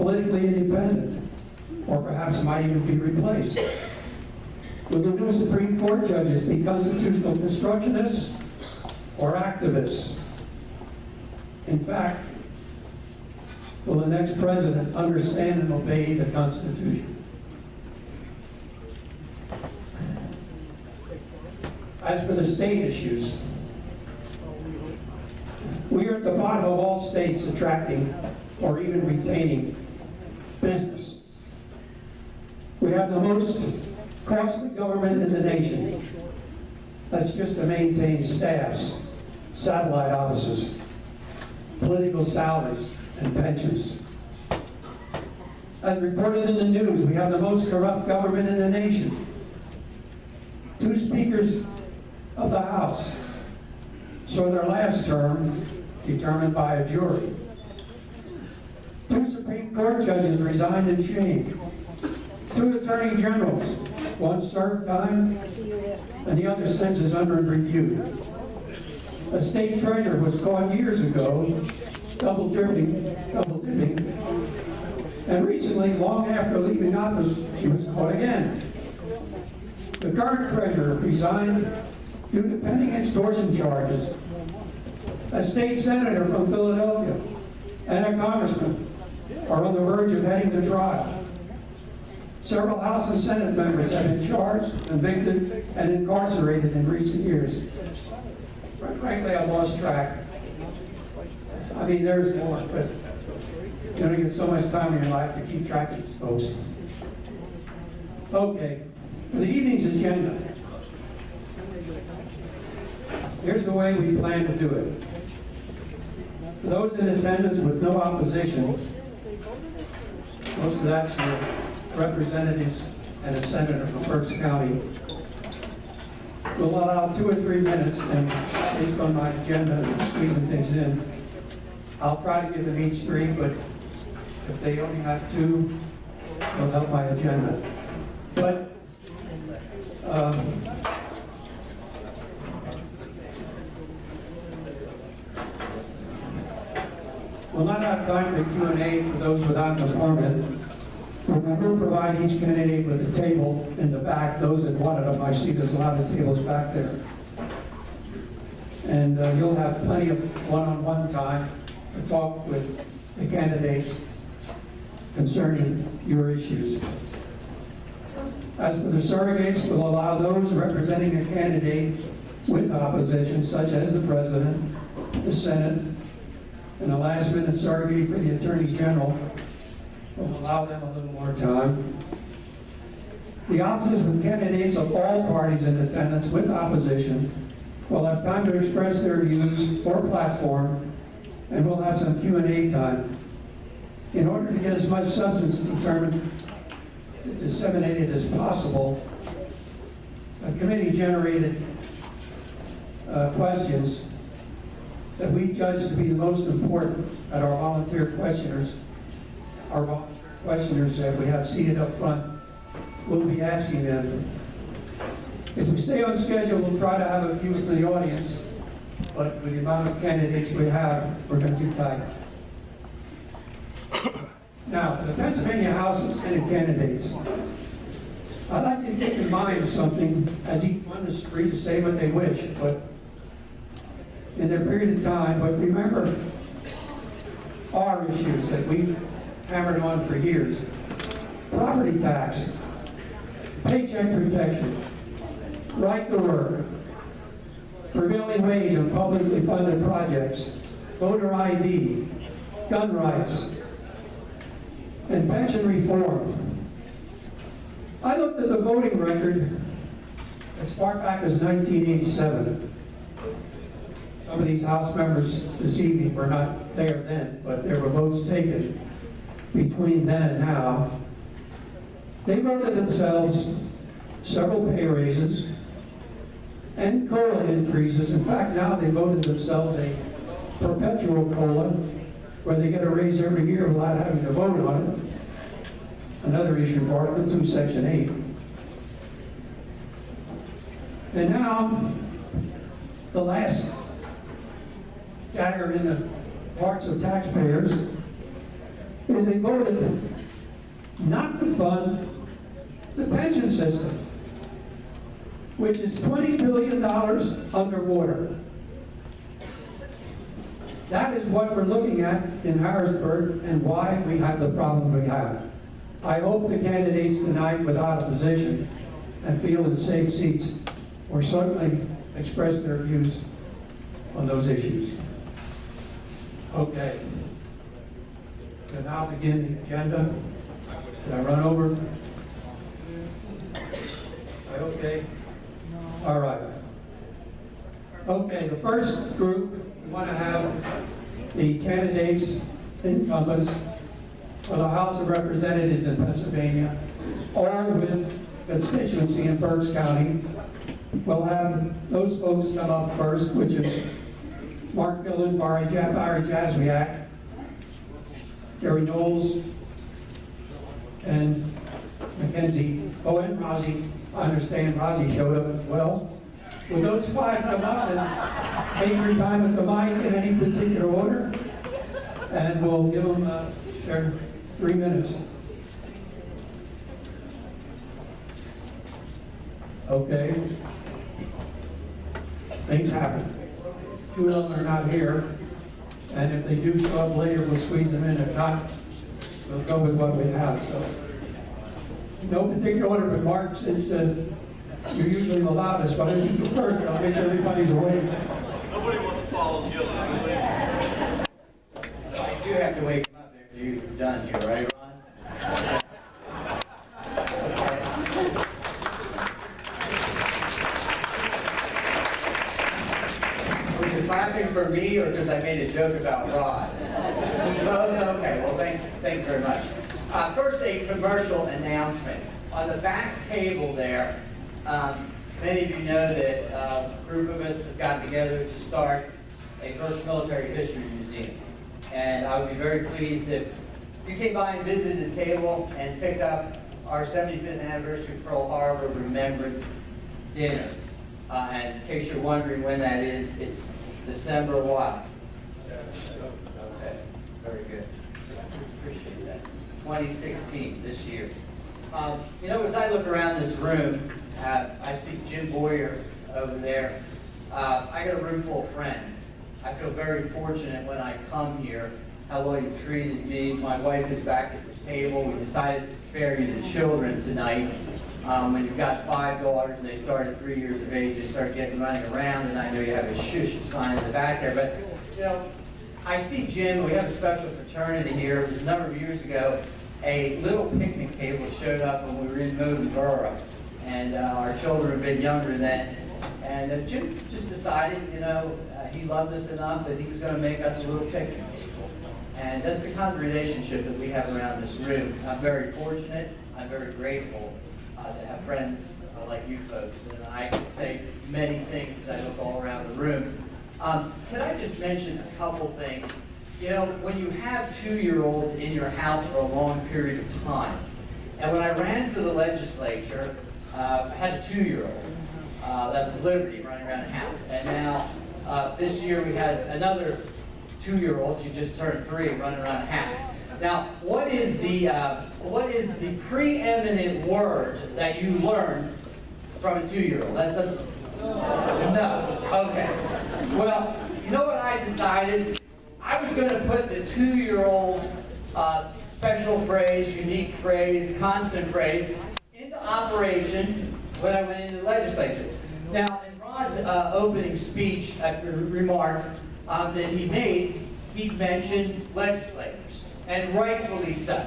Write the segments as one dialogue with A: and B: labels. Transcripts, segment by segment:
A: politically independent, or perhaps might even be replaced? Will the new Supreme Court judges be constitutional constructionists or activists? In fact, will the next president understand and obey the Constitution? As for the state issues, we are at the bottom of all states attracting or even retaining business. We have the most costly government in the nation. That's just to maintain staffs, satellite offices, political salaries, and pensions. As reported in the news, we have the most corrupt government in the nation. 2 speakers of the House saw their last term determined by a jury. 2 Supreme Court judges resigned in shame. 2 attorney generals, one served time and the other sentence is under review. A state treasurer was caught years ago double dipping, and recently, long after leaving office, she was caught again. The current treasurer resigned due to pending extortion charges. A state senator from Philadelphia and a congressman are on the verge of heading to trial. Several House and Senate members have been charged, convicted, and incarcerated in recent years. Frankly, I lost track. I mean, there's more, but you don't get so much time in your life to keep track of these folks. Okay, for the evening's agenda, here's the way we plan to do it. For those in attendance with no opposition, most of that's your representatives and a senator from Berks County, we'll allow 2 or 3 minutes, and based on my agenda and squeezing things in, I'll try to give them each 3, but if they only have 2, it'll help my agenda. But we'll not have time for Q&A for those without an appointment. We will provide each candidate with a table in the back. Those that wanted them, I see there's a lot of tables back there. And you'll have plenty of one-on-one time to talk with the candidates concerning your issues. As for the surrogates, we'll allow those representing a candidate with opposition, such as the President, the Senate, and a last-minute surrogate for the Attorney General. We'll allow them a little more time. The officers with candidates of all parties in attendance with opposition will have time to express their views or platform, and we'll have some Q&A time. In order to get as much substance disseminated as possible, a committee generated questions that we judged to be the most important at our volunteer questioners. Our volunteer questioners that we have seated up front, we'll be asking them. If we stay on schedule, we'll try to have a few in the audience, but with the amount of candidates we have, we're going to be tight. Now, the Pennsylvania House and Senate candidates, I'd like you to keep in mind something, as each one is free to say what they wish, but in their period of time, but remember our issues that we've hammered on for years. Property tax, paycheck protection, right to work, prevailing wage on publicly funded projects, voter ID, gun rights, and pension reform. I looked at the voting record as far back as 1987. Some of these House members this evening were not there then, but there were votes taken between then and now. They voted themselves several pay raises and COLA increases. In fact, now they voted themselves a perpetual COLA, where they get a raise every year without having to vote on it. Another issue for Article 2, Section 8. And now, the last dagger in the hearts of taxpayers, is they voted not to fund the pension system, which is $20 billion underwater. That is what we're looking at in Harrisburg and why we have the problem we have. I hope the candidates tonight, without opposition and feel in safe seats, will certainly express their views on those issues. Okay. We'll now begin the agenda. Did I run over? Okay. All right. Okay, the first group, we want to have the candidates, incumbents for the House of Representatives in Pennsylvania, all with constituency in Berks County. We'll have those folks come up first, which is Mark Gillen, Barry Jazwiak, Gary Knowles, and Mackenzie. Oh, and Rozzy. I understand Rozzy showed up as well. Will those five come up and take your time at the mic in any particular order? And we'll give them their 3 minutes. Okay. Things happen. Two of them are not here. And if they do show up later, we'll squeeze them in. If not, we'll go with what we have. So, no particular order, but Mark, since you're usually the loudest, but if you go first, I'll make sure everybody's awake.
B: Nobody wants to follow Gillen.
C: I do have to wake him up after you're done here, right, Ron? Was you clapping for me or because I made a joke about Rod? Both? Okay, well, thank you very much. First, a commercial announcement. On the back table there, many of you know that a group of us have gotten together to start a Berks Military History Museum. And I would be very pleased if you came by and visited the table and picked up our 75th anniversary Pearl Harbor Remembrance Dinner. And in case you're wondering when that is, it's December what? Okay, very good. Appreciate that. 2016, this year. You know, as I look around this room, I see Jim Boyer over there. I got a room full of friends. I feel very fortunate when I come here, how well you treated me. My wife is back at the table. We decided to spare you the children tonight. When you've got 5 daughters and they start at 3 years of age, they start getting running around, and I know you have a shush sign in the back there. But, you know, I see Jim. We have a special fraternity here. It was a number of years ago. A little picnic table showed up when we were in Modenborough, and our children have been younger then. And Jim just decided, you know, he loved us enough that he was going to make us a little picnic table. And that's the kind of relationship that we have around this room. I'm very fortunate. I'm very grateful to have friends like you folks. And I can say many things as I look all around the room. Can I just mention a couple things? You know, when you have 2-year-olds in your house for a long period of time, and when I ran for the legislature, I had a 2-year-old that was Liberty running around the house, and now this year we had another 2-year-old. She just turned 3 running around the house. Now, what is the preeminent word that you learned from a 2-year-old? That's no. Okay. Well, you know what I decided? I was going to put the 2-year-old special phrase, unique phrase, constant phrase into operation when I went into the legislature. Now, in Rod's opening speech, remarks that he made, he mentioned legislators, and rightfully so.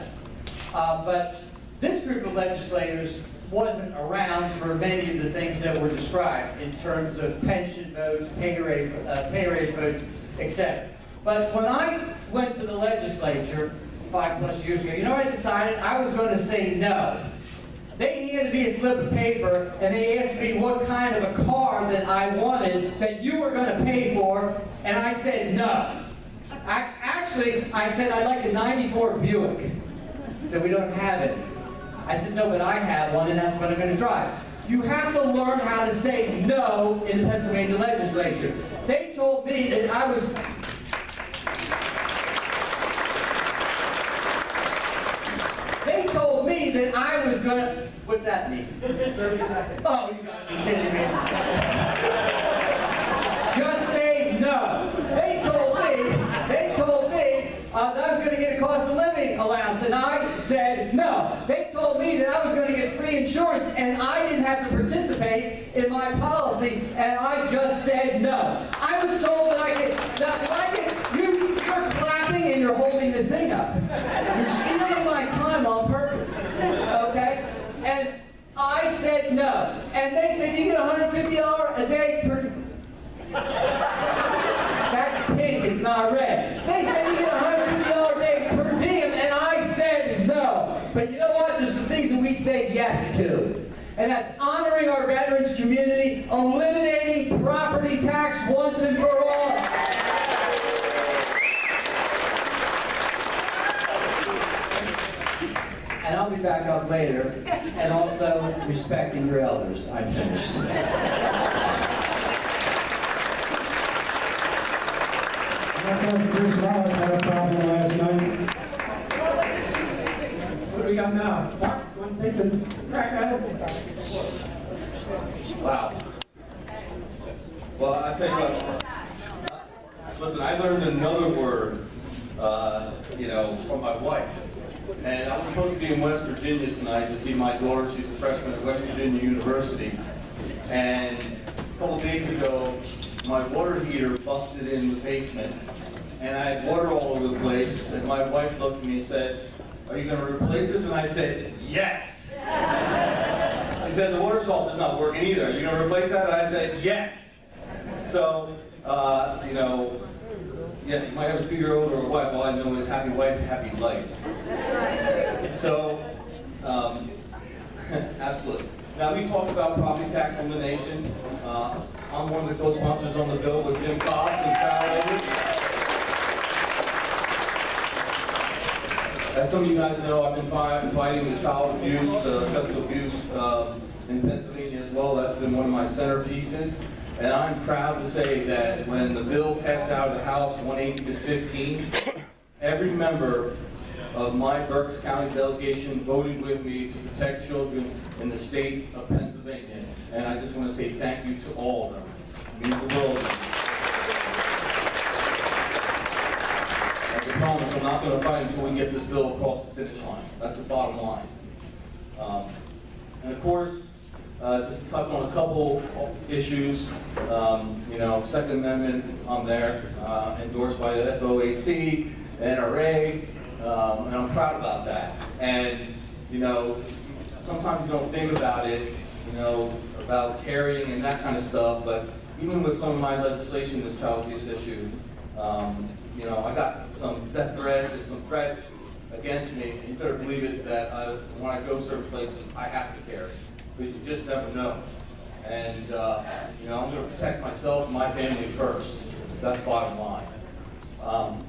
C: But this group of legislators wasn't around for many of the things that were described in terms of pension votes, pay raise votes, etc. But when I went to the legislature 5+ years ago, you know what I decided? I was going to say no. They handed me a slip of paper and they asked me what kind of a car that I wanted that you were going to pay for, and I said no. Actually, I said I'd like a '94 Buick. So we don't have it. I said no, but I have one, and that's what I'm going to drive. You have to learn how to say no in the Pennsylvania legislature. They told me that I was... gonna, what's that mean? 30 seconds. Oh, you gotta be kidding me. Just say no. They told me that I was gonna get a cost of living allowance, and I said no. They told me that I was gonna get free insurance, and I didn't have to participate in my policy, and I just said no. I was told that you're clapping and you're holding the thing up. You're stealing my time on purpose, okay? And I said no. And they said, you get $150 a day per... That's pink, it's not red. They said you get $150 a day per diem, and I said no. But you know what? There's some things that we say yes to. And that's honoring our veterans community, eliminating property tax once and for all. And I'll be back up later, and also respecting your elders. I'm finished.
A: Bruce Wallace had a problem last night. What do we got now? Mark, you want to take the crack at it?
B: Wow. Well, I tell you what. Listen, I learned another word, from my wife. And I was supposed to be in West Virginia tonight to see my daughter. She's a freshman at West Virginia University. And a couple days ago, my water heater busted in the basement. And I had water all over the place. And my wife looked at me and said, "Are you going to replace this?" And I said, "Yes." She said, "The water salt is not working either. Are you going to replace that?" And I said, "Yes." So, yeah, you might have a 2-year-old or a wife. All I know is happy wife, happy life. So, absolutely. Now, we talked about property tax elimination. I'm one of the co-sponsors on the bill with Jim Cobbs and Carol. As some of you guys know, I've been fighting the child abuse, sexual abuse in Pennsylvania as well. That's been one of my centerpieces. And I'm proud to say that when the bill passed out of the House 180 to 15, every member of my Berks County delegation voted with me to protect children in the state of Pennsylvania. And I just want to say thank you to all of them. It means the world to me. As I promise, I'm not going to fight until we get this bill across the finish line. That's the bottom line. And of course, just to touch on a couple issues, Second Amendment on there, endorsed by the FOAC, NRA, and I'm proud about that. And, sometimes you don't think about it, about carrying and that kind of stuff, but even with some of my legislation, this child abuse issue, I got some death threats and some threats against me. You better believe it that when I go certain places, I have to carry. Because you just never know. And, I'm going to protect myself and my family first. That's bottom line.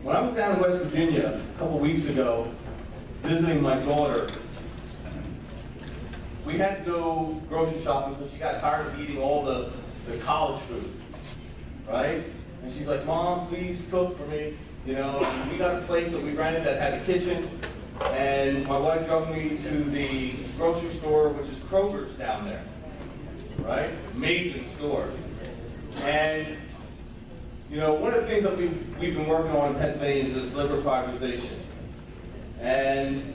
B: When I was down in West Virginia a couple weeks ago, visiting my daughter, we had to go grocery shopping because she got tired of eating all the college food, right? And she's like, "Mom, please cook for me." And we got a place that we rented that had a kitchen. And my wife drove me to the grocery store, which is Kroger's down there, right? Amazing store. And, one of the things that we've been working on in Pennsylvania is this liquor privatization. And,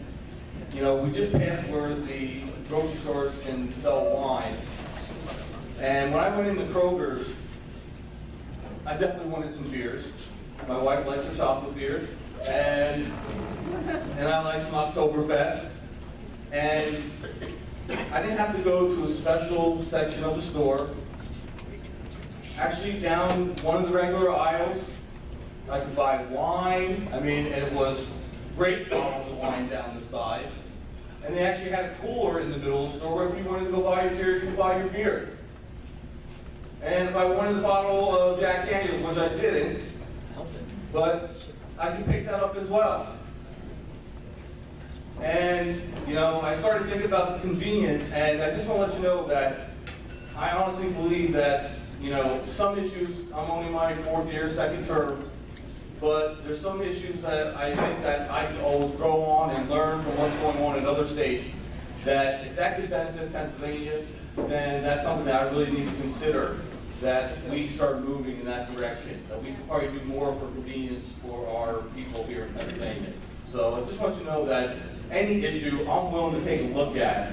B: we just passed where the grocery stores can sell wine. And when I went into Kroger's, I definitely wanted some beers. My wife likes her chocolate beer. And I like some Oktoberfest. And I didn't have to go to a special section of the store. Actually, down one of the regular aisles, I could buy wine. And it was great bottles of wine down the side. And they actually had a cooler in the middle of the store where if you wanted to go buy your beer, you could buy your beer. And if I wanted a bottle of Jack Daniels, which I didn't, but I can pick that up as well. And, I started thinking about the convenience, and I just want to let you know that I honestly believe that, some issues, I'm only my 4th year, 2nd term, but there's some issues that I think that I can always grow on and learn from what's going on in other states that if that could benefit Pennsylvania, then that's something that I really need to consider, that we start moving in that direction, that we can probably do more for convenience for our people here in Pennsylvania. So I just want you to know that any issue I'm willing to take a look at,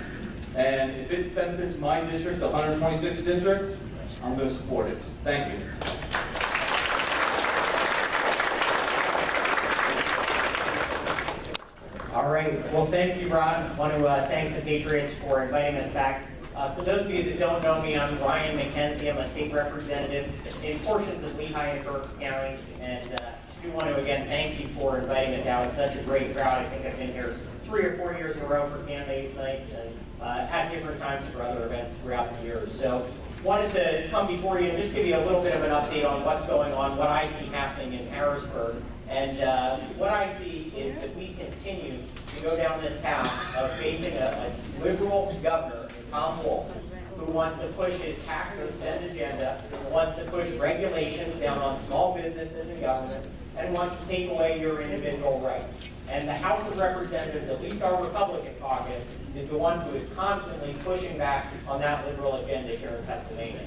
B: and if it benefits my district, the 126th district, I'm going to support it. Thank you.
D: All right. Well, thank you, Rod. I want to thank the Patriots for inviting us back. For those of you that don't know me, I'm Ryan McKenzie. I'm a state representative in portions of Lehigh and Berks counties, and I do want to again thank you for inviting us out. It's such a great crowd. I think I've been here 3 or 4 years in a row for candidates nights, and at different times for other events throughout the years. So wanted to come before you and just give you a little bit of an update on what's going on, what I see happening in Harrisburg. And what I see is that we continue to go down this path of facing a liberal governor, Tom Wolf, who wants to push his tax and spend agenda, wants to push regulations down on small businesses and government, and wants to take away your individual rights. And the House of Representatives, at least our Republican caucus, is the one who is constantly pushing back on that liberal agenda here in Pennsylvania.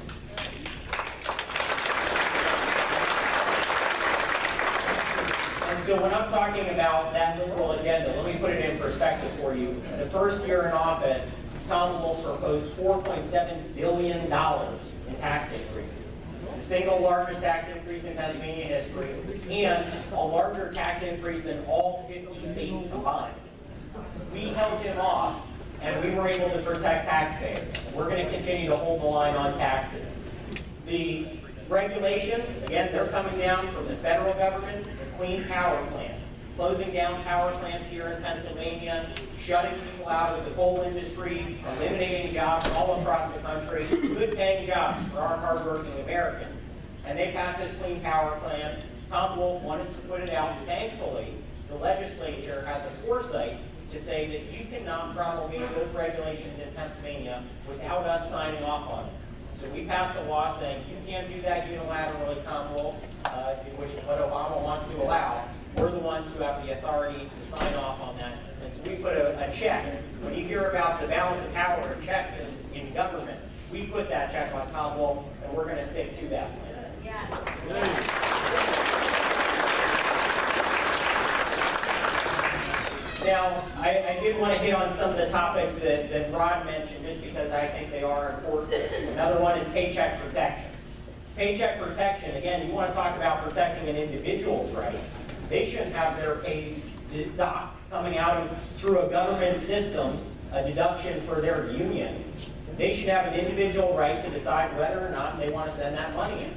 D: And so when I'm talking about that liberal agenda, let me put it in perspective for you. The first year in office, Tom Wolf proposed $4.7 billion in tax increases. The single largest tax increase in Pennsylvania history, and a larger tax increase than all 50 states combined. We held him off, and we were able to protect taxpayers. We're going to continue to hold the line on taxes. The regulations, again, they're coming down from the federal government, the Clean Power Plan, closing down power plants here in Pennsylvania, shutting people out of the coal industry, eliminating jobs all across the country, good-paying jobs for our hardworking Americans. And they passed this Clean Power Plan. Tom Wolf wanted to put it out. Thankfully, the legislature had the foresight to say that you cannot promulgate those regulations in Pennsylvania without us signing off on it. So we passed a law saying you can't do that unilaterally, Tom Wolf, which is what Obama wants to allow. We're the ones who have the authority to sign off on that. And so we put a check. When you hear about the balance of power and checks in government, we put that check on Tom Wolf, and we're going to stick to that plan. Yes. Now, I did want to hit on some of the topics that Rod mentioned, just because I think they are important. Another one is paycheck protection. Paycheck protection, again, you want to talk about protecting an individual's rights. They shouldn't have their pay deduct coming out through a government system, a deduction for their union. They should have an individual right to decide whether or not they want to send that money in.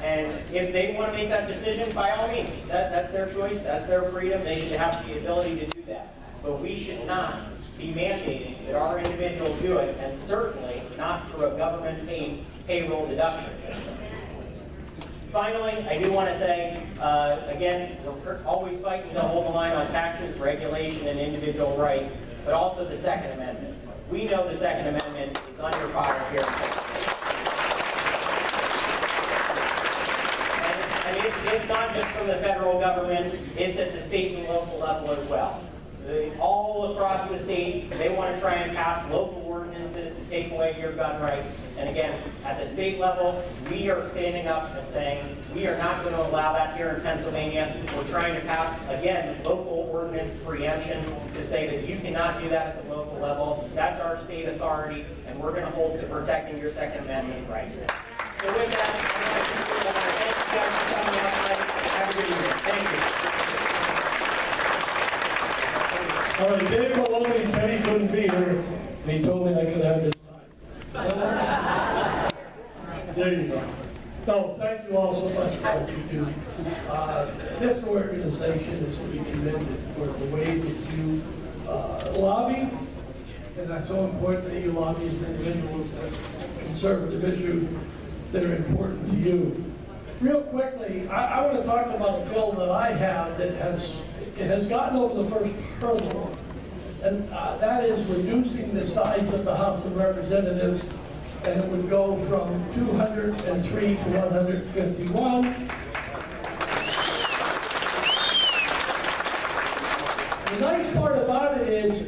D: And if they want to make that decision, by all means, that's their choice, that's their freedom, they should have the ability to do that. But we should not be mandating that our individuals do it, and certainly not through a government-paid payroll deduction system. Finally, I do want to say, again, we're always fighting to hold the line on taxes, regulation, and individual rights, but also the Second Amendment. We know the Second Amendment is under fire here. It's not just from the federal government, it's at the state and local level as well. All across the state, they want to try and pass local ordinances to take away your gun rights. And again, at the state level, we are standing up and saying, we are not going to allow that here in Pennsylvania. We're trying to pass, again, local ordinance preemption to say that you cannot do that at the local level. That's our state authority, and we're going to hold to protecting your Second Amendment rights. So with that, I want to thank you guys for coming out tonight. Have a good evening. Thank you.
E: All right, Dave Maloney said he couldn't be here, and he told me I could have this time. There you go. No, thank you all so much for what you do. This organization is to be commended for the way that you lobby, and that's so important that you lobby as individuals for conservative issues that are important to you. Real quickly, I want to talk about a bill that I have that has gotten over the first hurdle, and that is reducing the size of the House of Representatives, and it would go from 203 to 151. The nice part about it is